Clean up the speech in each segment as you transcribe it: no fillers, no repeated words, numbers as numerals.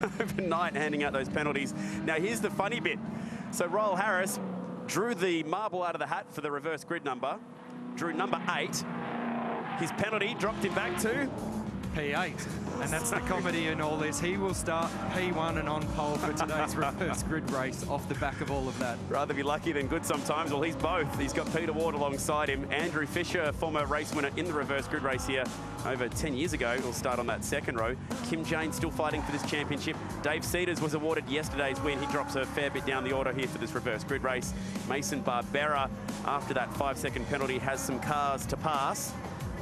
overnight handing out those penalties. Now here's the funny bit. So Royal Harris drew the marble out of the hat for the reverse grid number, drew number 8. His penalty dropped him back to P8, and that's the comedy in all this. He will start P1 and on pole for today's reverse grid race off the back of all of that. Rather be lucky than good sometimes. Well, he's both. He's got Peter Ward alongside him. Andrew Fisher, former race winner in the reverse grid race here over 10 years ago. He'll start on that second row. Kim Jane still fighting for this championship. Dave Cedars was awarded yesterday's win. He drops a fair bit down the order here for this reverse grid race. Mason Barbera, after that 5-second penalty, has some cars to pass.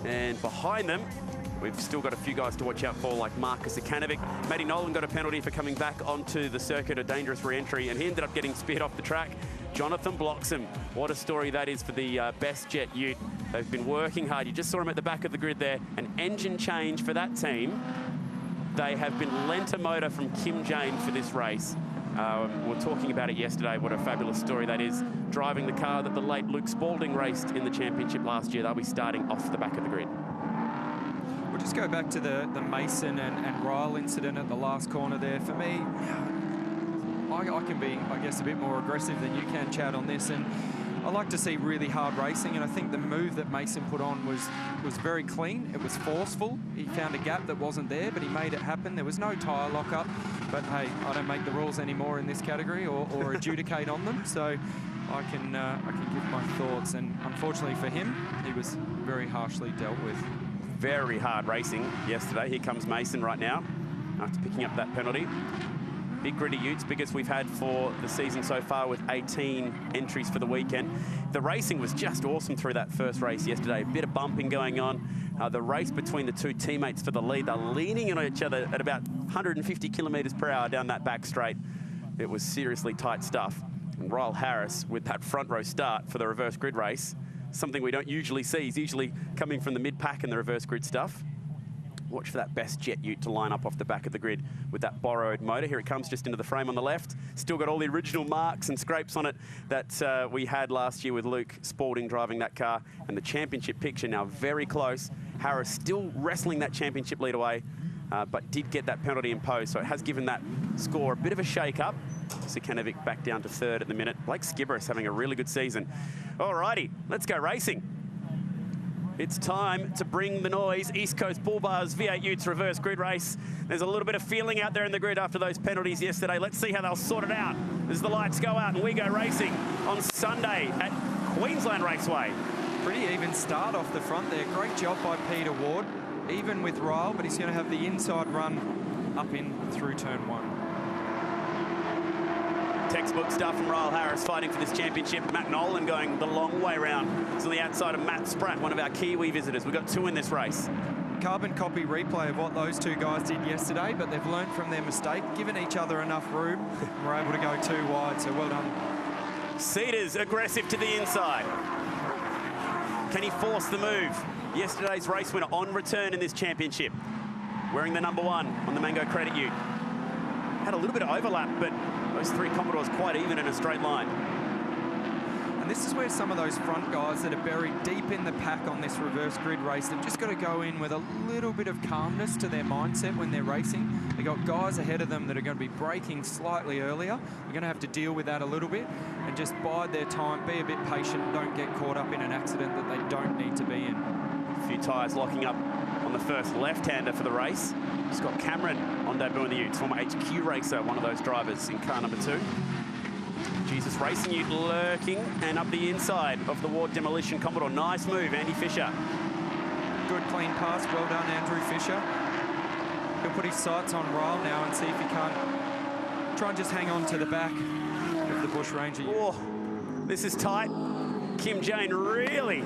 And behind them, we've still got a few guys to watch out for, like Marcus Akanovic. Matty Nolan got a penalty for coming back onto the circuit, a dangerous re-entry, and he ended up getting speared off the track. Jonathan Bloxham, what a story that is for the Best Jet Ute. They've been working hard. You just saw him at the back of the grid there. An engine change for that team. They have been lent a motor from Kim Jane for this race. We were talking about it yesterday, what a fabulous story that is. Driving the car that the late Luke Spalding raced in the championship last year. They'll be starting off the back of the grid. We'll just go back to the Mason and Ryle incident at the last corner there. For me, I can be, I guess, a bit more aggressive than you can, Chad, on this. And I like to see really hard racing, and I think the move that Mason put on was very clean. It was forceful. He found a gap that wasn't there, but he made it happen. There was no tyre lockup. But hey, I don't make the rules anymore in this category or adjudicate on them. So I can give my thoughts. And unfortunately for him, he was very harshly dealt with. Very hard racing yesterday. Here comes Mason right now after picking up that penalty. Big gritty utes, biggest we've had for the season so far, with 18 entries for the weekend. The racing was just awesome through that first race yesterday. A bit of bumping going on. The race between the two teammates for the lead, they're leaning on each other at about 150 kilometres per hour down that back straight. It was seriously tight stuff. And Royal Harris with that front row start for the reverse grid race, something we don't usually see. He's usually coming from the mid-pack in the reverse grid stuff. Watch for that Best Jet Ute to line up off the back of the grid with that borrowed motor. Here it comes just into the frame on the left. Still got all the original marks and scrapes on it that we had last year with Luke Spalding driving that car. And the championship picture now very close. Harris still wrestling that championship lead away, but did get that penalty imposed. So it has given that score a bit of a shake-up. Sakanovic back down to third at the minute. Blake Skibberus having a really good season. Alrighty, let's go racing. It's time to bring the noise. East Coast Bull Bars V8 Utes reverse grid race. There's a little bit of feeling out there in the grid after those penalties yesterday. Let's see how they'll sort it out as the lights go out and we go racing on Sunday at Queensland Raceway. Pretty even start off the front there. Great job by Peter Ward, even with Ryle, but he's going to have the inside run up in through turn 1. Textbook stuff from Royal Harris fighting for this championship. Matt Nolan going the long way round. He's on the outside of Matt Spratt, one of our Kiwi visitors. We've got 2 in this race. Carbon copy replay of what those two guys did yesterday, but they've learned from their mistake, given each other enough room, and we're able to go 2 wide, so well done. Cedars aggressive to the inside. Can he force the move? Yesterday's race winner on return in this championship, wearing the number 1 on the Mango Credit Ute. Had a little bit of overlap, but those 3 Commodores quite even in a straight line. And this is where some of those front guys that are buried deep in the pack on this reverse grid race, they've just got to go in with a little bit of calmness to their mindset when they're racing. They've got guys ahead of them that are going to be braking slightly earlier. They're going to have to deal with that a little bit and just bide their time, be a bit patient, don't get caught up in an accident that they don't need to be in. A few tyres locking up on the first left-hander for the race. Scott Cameron on debut in the Utes, former HQ racer, one of those drivers in car number 2. Jesus Racing Ute lurking and up the inside of the Ward Demolition Commodore. Nice move, Andy Fisher. Good clean pass, well done Andrew Fisher. He'll put his sights on Ryle now and see if he can't try and just hang on to the back of the Bush Ranger Ute. Oh, this is tight. Kim Jane really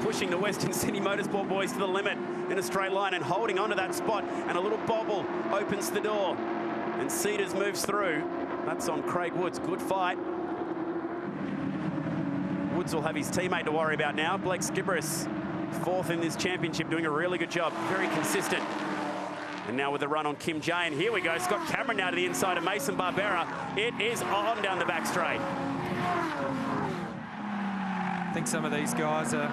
pushing the Western Sydney Motorsport boys to the limit in a straight line and holding onto that spot, and a little bobble opens the door and Cedars moves through. That's on Craig Woods. Good fight. Woods will have his teammate to worry about now. Blake Skibberus, 4th in this championship, doing a really good job, very consistent. And now with the run on Kim Jane, here we go. Scott Cameron now to the inside of Mason Barbera. It is on down the back straight. I think some of these guys are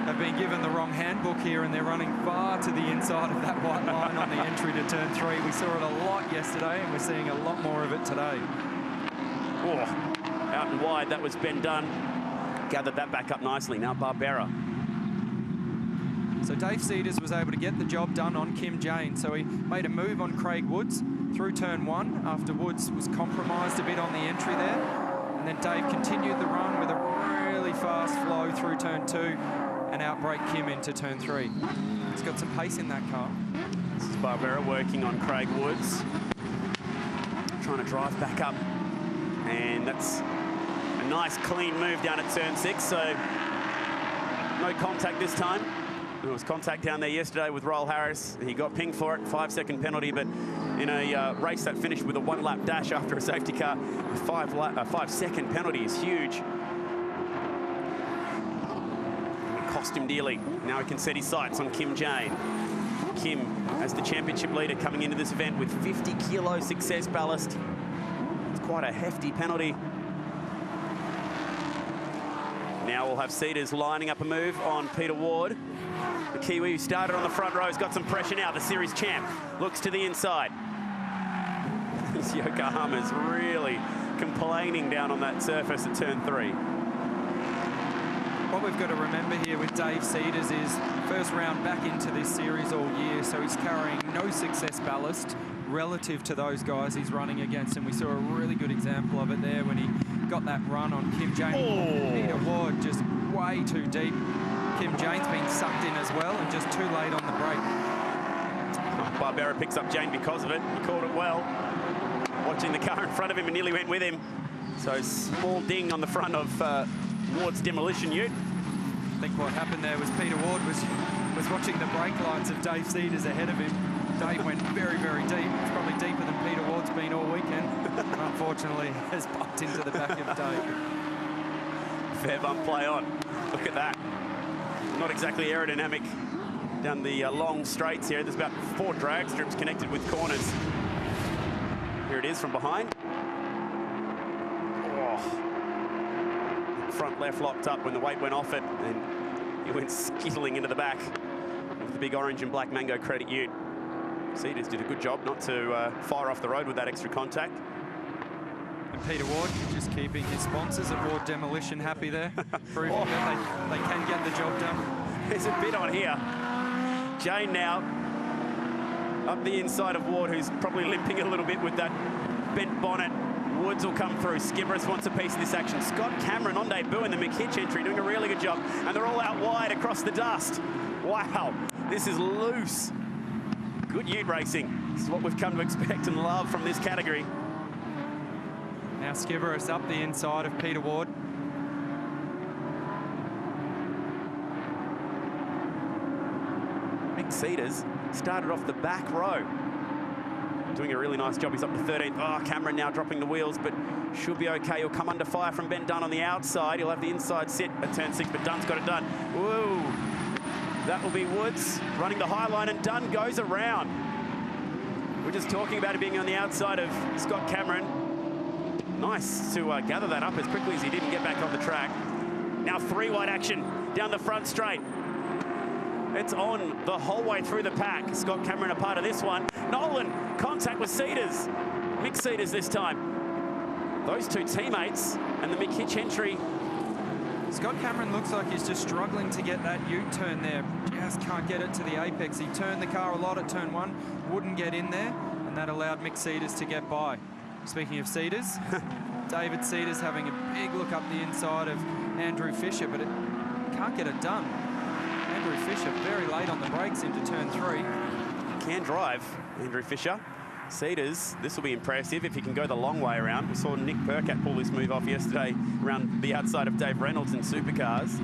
have been given the wrong handbook here, and they're running far to the inside of that white line on the entry to turn 3. We saw it a lot yesterday, and we're seeing a lot more of it today. Oh, out and wide, that was Ben Dunn. Gathered that back up nicely. Now Barbera. So Dave Cedars was able to get the job done on Kim Jane. So he made a move on Craig Woods through turn 1 after Woods was compromised a bit on the entry there. And then Dave continued the run with a really fast flow through turn 2 and outbrake Kim into turn 3. He's got some pace in that car. This is Barbera working on Craig Woods. Trying to drive back up. And that's a nice clean move down at turn 6. So no contact this time. There was contact down there yesterday with Roll Harris. He got pinged for it, 5-second penalty, but in a race that finished with a 1-lap dash after a safety car, a 5-second penalty is huge. It cost him dearly. Now he can set his sights on Kim Jane. Kim, as the championship leader, coming into this event with 50 kilo success ballast. It's quite a hefty penalty. Now we'll have Cedars lining up a move on Peter Ward. The Kiwi who started on the front row has got some pressure now. The series champ looks to the inside. Yokohama's really complaining down on that surface at turn 3. What we've got to remember here with Dave Cedars is first round back into this series all year, so he's carrying no success ballast relative to those guys he's running against, and we saw a really good example of it there when he got that run on Kim Jane. Oh. Peter Ward just way too deep. Kim Jane's been sucked in as well and just too late on the brake. Barbera picks up Jane because of it. He called it well. Watching the car in front of him and nearly went with him. So small ding on the front of Ward's demolition ute. I think what happened there was Peter Ward was watching the brake lights of Dave Cedars ahead of him. Dave went very, very deep. It's probably deeper than Peter Ward's been all weekend. And unfortunately, has bumped into the back of Dave. Fair bump play on. Look at that. Not exactly aerodynamic down the long straights here. There's about 4 drag strips connected with corners. Here it is from behind. Oh. Front left locked up when the weight went off it, and he went skittling into the back of the big orange and black Mango Credit ute. Cedars did a good job not to fire off the road with that extra contact. And Peter Ward just keeping his sponsors at Ward Demolition happy there, proving that they can get the job done. There's a bit on here. Jane now up the inside of Ward, who's probably limping a little bit with that bent bonnet. Woods will come through. Skibberus wants a piece of this action. Scott Cameron on debut in the McHitch entry, doing a really good job. And they're all out wide across the dust. Wow, this is loose. Good ute racing. This is what we've come to expect and love from this category. Now Skibberus up the inside of Peter Ward. Mick Cedars started off the back row. Doing a really nice job. He's up to 13th. Oh, Cameron now dropping the wheels, but should be okay. He'll come under fire from Ben Dunn on the outside. He'll have the inside sit at turn 6, but Dunn's got it done. Whoa. That will be Woods running the high line, and Dunn goes around. We're just talking about it being on the outside of Scott Cameron. Nice to gather that up as quickly as he did and get back on the track. Now 3 wide action down the front straight. It's on the whole way through the pack. Scott Cameron a part of this one. Nolan, contact with Cedars. Mick Cedars this time. Those 2 teammates and the McHitch entry. Scott Cameron looks like he's just struggling to get that U-turn there. Just can't get it to the apex. He turned the car a lot at turn 1, wouldn't get in there, and that allowed Mick Cedars to get by. Speaking of Cedars, David Cedars having a big look up the inside of Andrew Fisher, but it can't get it done. Andrew Fisher very late on the brakes into turn 3. Can drive, Andrew Fisher. Cedars, this will be impressive if he can go the long way around. We saw Nick Percat pull this move off yesterday around the outside of Dave Reynolds in supercars.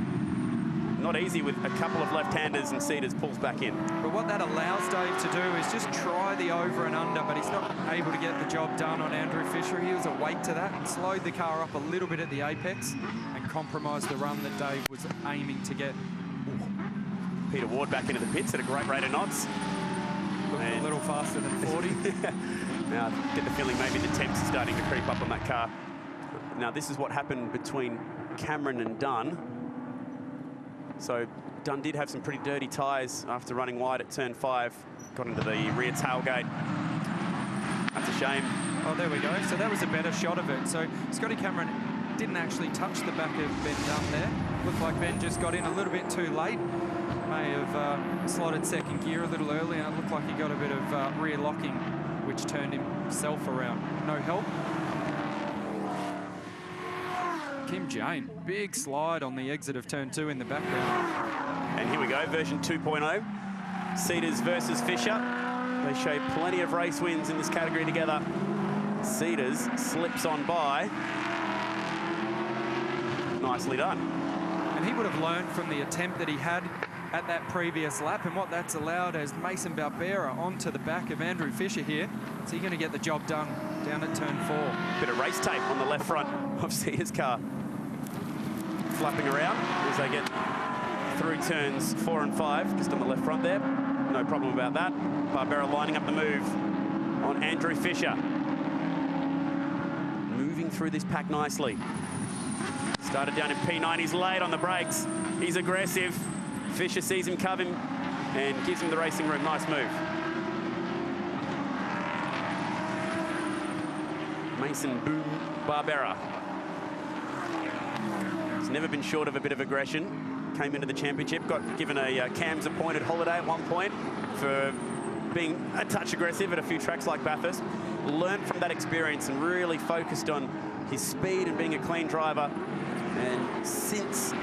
Not easy with a couple of left-handers, and Cedars pulls back in. But what that allows Dave to do is just try the over and under, but he's not able to get the job done on Andrew Fisher. He was awake to that and slowed the car up a little bit at the apex and compromised the run that Dave was aiming to get. Peter Ward back into the pits at a great rate of knots. Looking a little faster than 40. Now, I get the feeling maybe the temps are starting to creep up on that car. Now, this is what happened between Cameron and Dunn. So Dunn did have some pretty dirty tyres after running wide at turn 5. Got into the rear tailgate. That's a shame. Oh, there we go. So that was a better shot of it. So Scotty Cameron didn't actually touch the back of Ben Dunn there. Looked like Ben just got in a little bit too late. May have slotted second gear a little early, and it looked like he got a bit of rear locking, which turned himself around. No help. Kim Jane, big slide on the exit of turn 2 in the background. And here we go, version 2.0. Cedars versus Fisher. They show plenty of race wins in this category together. Cedars slips on by. Nicely done. And he would have learned from the attempt that he had at that previous lap, and what that's allowed as Mason Barbera onto the back of Andrew Fisher here. Is he going to get the job done down at turn 4? Bit of race tape on the left front of Cedars' car. Flapping around as they get through turns 4 and 5, just on the left front there. No problem about that. Barbera lining up the move on Andrew Fisher. Moving through this pack nicely. Started down in P9, he's late on the brakes. He's aggressive. Fisher sees him coming and gives him the racing room. Nice move. Mason Boom Barbera. He's never been short of a bit of aggression. Came into the championship, got given a CAMS appointed holiday at one point for being a touch aggressive at a few tracks like Bathurst. Learned from that experience and really focused on his speed and being a clean driver. And since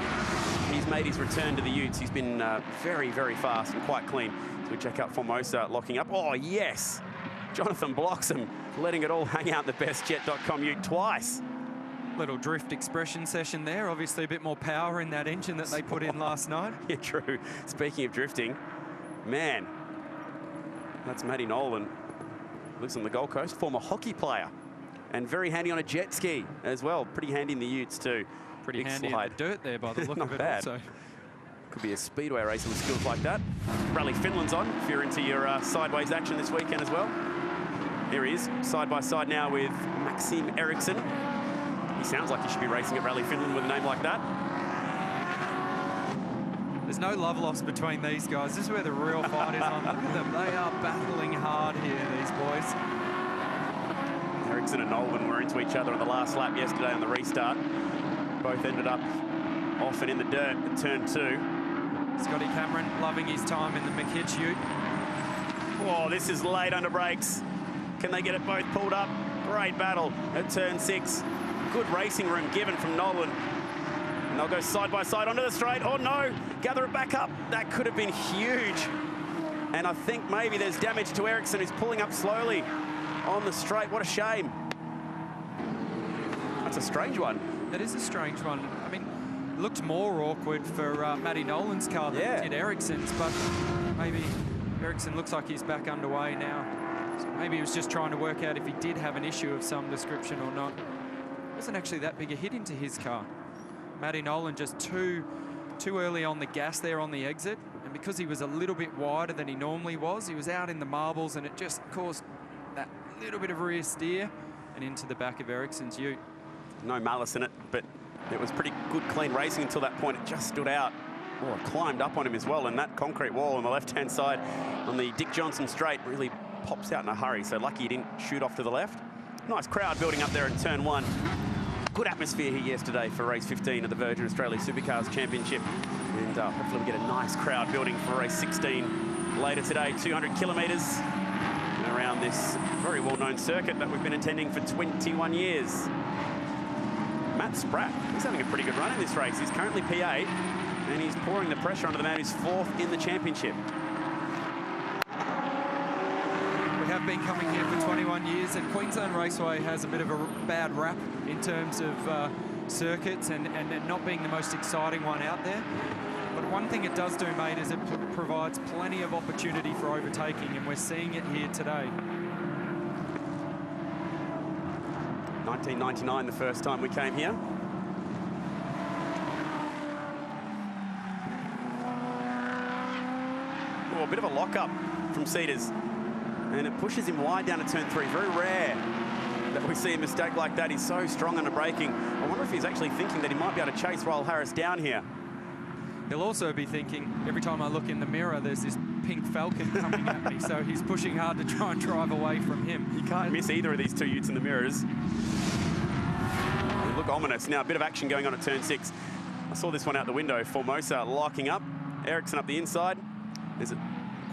he's made his return to the Utes, he's been very, very fast and quite clean. So we check out Formosa locking up. Oh, yes! Jonathan blocks him, letting it all hang out in the bestjet.com Ute twice. Little drift expression session there. Obviously a bit more power in that engine that they put in last night. Yeah, true. Speaking of drifting, man, that's Matty Nolan. Lives on the Gold Coast, former hockey player. And very handy on a jet ski as well. Pretty handy in the Utes too. Pretty Big handy slide. in the dirt there by the look Not of it bad. also. Could be a speedway racer with skills like that. Rally Finland's on if you're into your sideways action this weekend as well. Here he is, side by side now with Maxim Eriksson. He sounds like he should be racing at Rally Finland with a name like that. There's no love lost between these guys. This is where the real fight is on. Look at them. They are battling hard here, these boys. Eriksson and Nolan were into each other on the last lap yesterday on the restart. Both ended up off and in the dirt at turn 2. Scotty Cameron loving his time in the McHitch Ute. Oh, this is late under brakes. Can they get it both pulled up? Great battle at turn 6. Good racing room given from Nolan. And they'll go side by side onto the straight. Oh no, gather it back up. That could have been huge. And I think maybe there's damage to Eriksson, who's pulling up slowly on the straight. What a shame. That's a strange one. That is a strange one. I mean, it looked more awkward for Matty Nolan's car than it did Eriksson's, but maybe Eriksson looks like he's back underway now. So maybe he was just trying to work out if he did have an issue of some description or not. It wasn't actually that big a hit into his car. Matty Nolan just too early on the gas there on the exit, and because he was a little bit wider than he normally was, he was out in the marbles, and it just caused that little bit of rear steer and into the back of Eriksson's Ute. No malice in it, but it was pretty good, clean racing until that point. It just stood out. Oh, it climbed up on him as well, and that concrete wall on the left-hand side on the Dick Johnson straight really pops out in a hurry, so lucky he didn't shoot off to the left. Nice crowd building up there in turn 1. Good atmosphere here yesterday for race 15 of the Virgin Australia Supercars Championship, and hopefully we get a nice crowd building for race 16 later today. 200 kilometres around this very well-known circuit that we've been attending for 21 years. Matt Spratt, he's having a pretty good run in this race. He's currently P8, and he's pouring the pressure onto the man who's 4th in the championship. We have been coming here for 21 years, and Queensland Raceway has a bit of a bad rap in terms of circuits and not being the most exciting one out there. But one thing it does do, mate, is it provides plenty of opportunity for overtaking, and we're seeing it here today. 1999, the first time we came here. Oh, a bit of a lock-up from Cedars. And it pushes him wide down to turn 3. Very rare that we see a mistake like that. He's so strong under braking. I wonder if he's actually thinking that he might be able to chase Royal Harris down here. He'll also be thinking, every time I look in the mirror, there's this pink Falcon coming at me, so he's pushing hard to try and drive away from him. You can't miss either of these two utes in the mirrors. They look ominous. Now, a bit of action going on at turn 6. I saw this one out the window. Formosa locking up. Ericsson up the inside. There's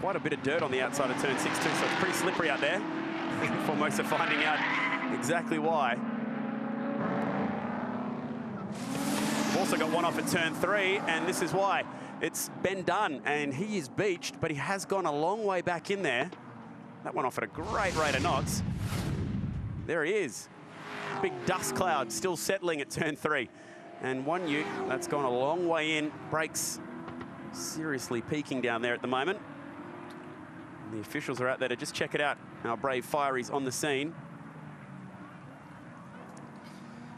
quite a bit of dirt on the outside of turn 6 too, so it's pretty slippery out there. Formosa finding out exactly why. We've also got one off at turn 3, and this is why. It's Ben Dunn, and he is beached, but he has gone a long way back in there. That one off at a great rate of knots. There he is. Big dust cloud still settling at turn 3. And one ute that's gone a long way in. Brakes seriously peaking down there at the moment. And the officials are out there to just check it out. Our brave Fiery's on the scene.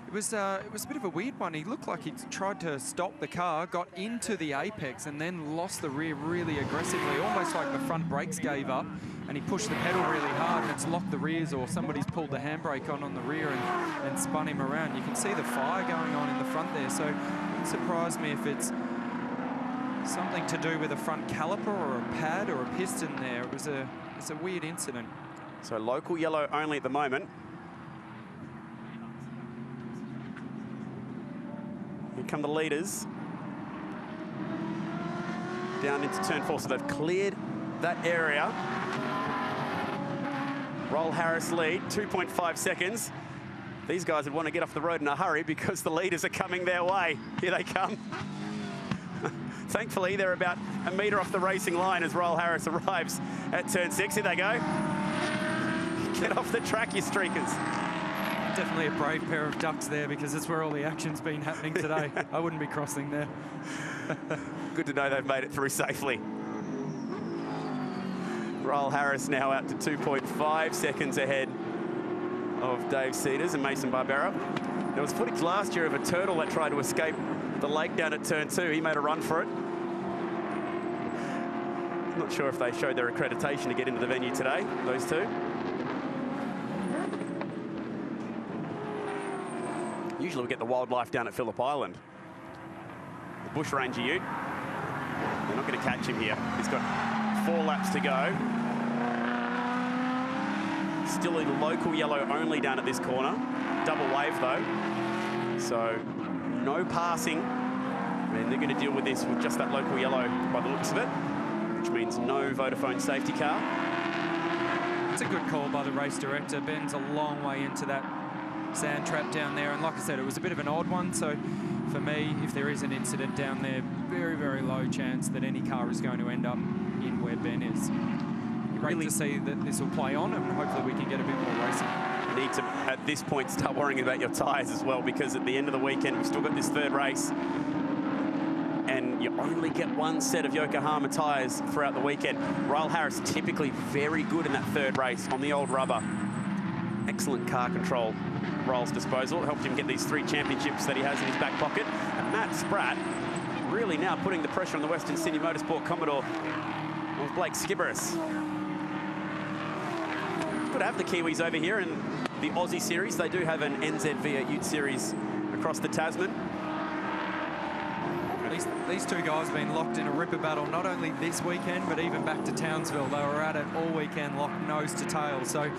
It was a bit of a weird one. He looked like he tried to stop the car, got into the apex, and then lost the rear really aggressively, almost like the front brakes gave up, and he pushed the pedal really hard, and it's locked the rears, or somebody's pulled the handbrake on the rear and spun him around. You can see the fire going on in the front there, so it wouldn't surprise me if it's something to do with a front caliper or a pad or a piston there. It's a weird incident. So local yellow only at the moment. Here come the leaders. Down into turn 4, so they've cleared that area. Roll Harris lead, 2.5 seconds. These guys would want to get off the road in a hurry because the leaders are coming their way. Here they come. Thankfully, they're about a metre off the racing line as Roll Harris arrives at turn 6. Here they go. Get off the track, you streakers. Definitely a brave pair of ducks there, because that's where all the action's been happening today. I wouldn't be crossing there. Good to know they've made it through safely. Roll Harris now out to 2.5 seconds ahead of Dave Cedars and Mason Barbera. There was footage last year of a turtle that tried to escape the lake down at turn 2. He made a run for it. I'm not sure if they showed their accreditation to get into the venue today, those two. Usually we get the wildlife down at Phillip Island. The bush ranger ute. They're not going to catch him here. He's got 4 laps to go. Still in local yellow only down at this corner. Double wave though. So no passing. And they're going to deal with this with just that local yellow by the looks of it, which means no Vodafone safety car. It's a good call by the race director. Ben's a long way into that sand trap down there, and like I said, it was a bit of an odd one, so for me, if there is an incident down there, very, very low chance that any car is going to end up in where Ben is. Great to see that this will play on, and hopefully we can get a bit more racing. Need to, at this point, start worrying about your tyres as well, because at the end of the weekend, we've still got this 3rd race, and you only get 1 set of Yokohama tyres throughout the weekend. Roll Harris typically very good in that 3rd race on the old rubber. Excellent car control. Roll's disposal helped him get these 3 championships that he has in his back pocket. And Matt Spratt really now putting the pressure on the Western Sydney Motorsport Commodore of Blake Skibberus. Good to have the Kiwis over here in the Aussie series. They do have an NZV Ute series across the Tasman. These two guys have been locked in a ripper battle, not only this weekend, but even back to Townsville. They were at it all weekend, locked nose to tail. So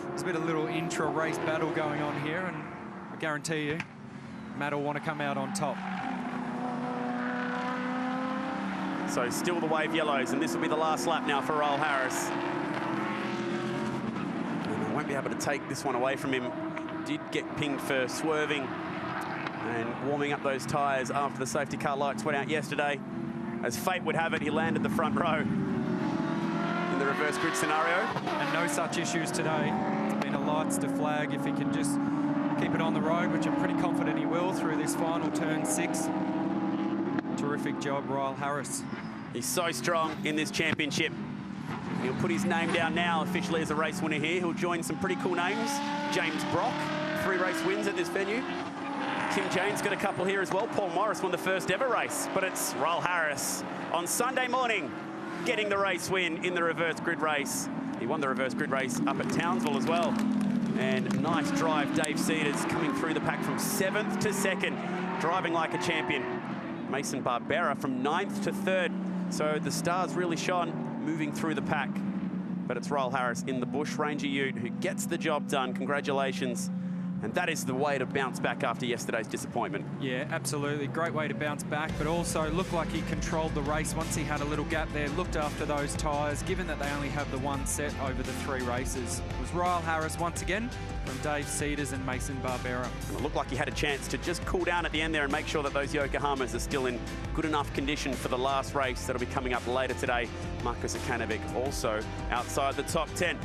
there's a bit of little intra-race battle going on here, and I guarantee you, Matt will want to come out on top. So still the wave yellows, and this will be the last lap now for Roll Harris. And I won't be able to take this one away from him. Did get pinged for swerving and warming up those tyres after the safety car lights went out yesterday. As fate would have it, he landed the front row in the reverse grid scenario. And no such issues today. It's been a lights to flag if he can just keep it on the road, which I'm pretty confident he will through this final turn 6. Terrific job, Royal Harris. He's so strong in this championship. He'll put his name down now officially as a race winner here. He'll join some pretty cool names. James Brock, 3 race wins at this venue. Kim Jane's got a couple here as well. Paul Morris won the first ever race, but it's Roll Harris on Sunday morning getting the race win in the reverse grid race. He won the reverse grid race up at Townsville as well. And nice drive, Dave Cedars coming through the pack from 7th to 2nd, driving like a champion. Mason Barbera from 9th to 3rd. So the stars really shone moving through the pack. But it's Ryle Harris in the Bush Ranger Ute who gets the job done. Congratulations. And that is the way to bounce back after yesterday's disappointment. Yeah, absolutely. Great way to bounce back, but also looked like he controlled the race once he had a little gap there, looked after those tyres, given that they only have the one set over the 3 races. It was Ryle Harris once again from Dave Cedars and Mason Barbera. And it looked like he had a chance to just cool down at the end there and make sure that those Yokohamas are still in good enough condition for the last race that'll be coming up later today. Marcus Akanovic also outside the top 10.